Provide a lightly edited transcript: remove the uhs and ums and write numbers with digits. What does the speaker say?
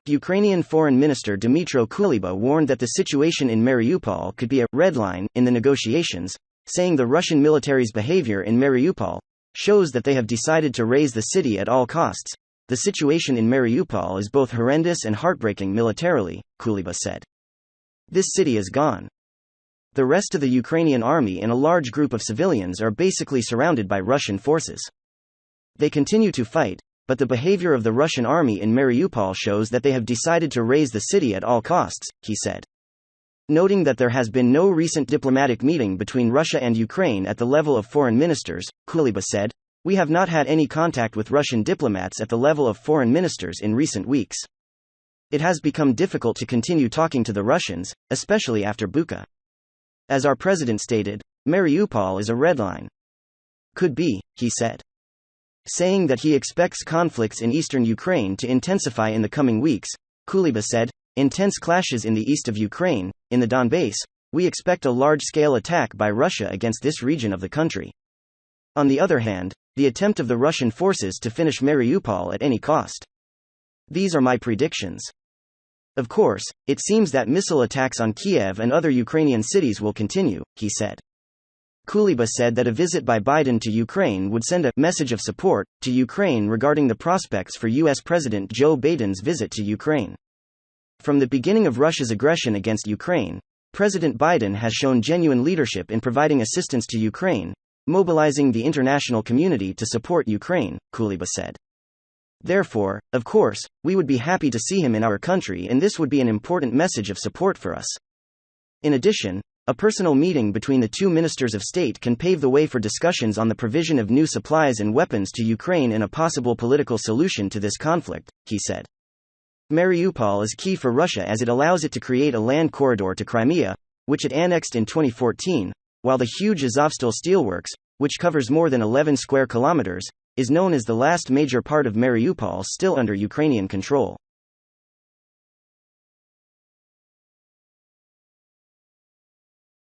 Ukrainian Foreign Minister Dmitro warned that the situation in Mariupol could be a red line in the negotiations, saying the Russian military's behavior in Mariupol shows that they have decided to raise the city at all costs. The situation in Mariupol is both horrendous and heartbreaking militarily, Kuleba said. This city is gone. The rest of the Ukrainian army and a large group of civilians are basically surrounded by Russian forces. They continue to fight, but the behavior of the Russian army in Mariupol shows that they have decided to raise the city at all costs, he said. Noting that there has been no recent diplomatic meeting between Russia and Ukraine at the level of foreign ministers, Kuleba said, "We have not had any contact with Russian diplomats at the level of foreign ministers in recent weeks. It has become difficult to continue talking to the Russians, especially after Bucha. As our president stated, Mariupol is a red line. Could be," he said. Saying that he expects conflicts in eastern Ukraine to intensify in the coming weeks, Kuleba said, "Intense clashes in the east of Ukraine, in the Donbass, we expect a large-scale attack by Russia against this region of the country. On the other hand, the attempt of the Russian forces to finish Mariupol at any cost. These are my predictions. Of course, it seems that missile attacks on Kiev and other Ukrainian cities will continue," he said. Kuleba said that a visit by Biden to Ukraine would send a message of support to Ukraine regarding the prospects for U.S. President Joe Biden's visit to Ukraine. From the beginning of Russia's aggression against Ukraine, President Biden has shown genuine leadership in providing assistance to Ukraine, mobilizing the international community to support Ukraine, Kuleba said. Therefore, of course, we would be happy to see him in our country, and this would be an important message of support for us. In addition, a personal meeting between the two ministers of state can pave the way for discussions on the provision of new supplies and weapons to Ukraine and a possible political solution to this conflict, he said. Mariupol is key for Russia as it allows it to create a land corridor to Crimea, which it annexed in 2014, while the huge Azovstal steelworks, which covers more than 11 square kilometers, is known as the last major part of Mariupol still under Ukrainian control.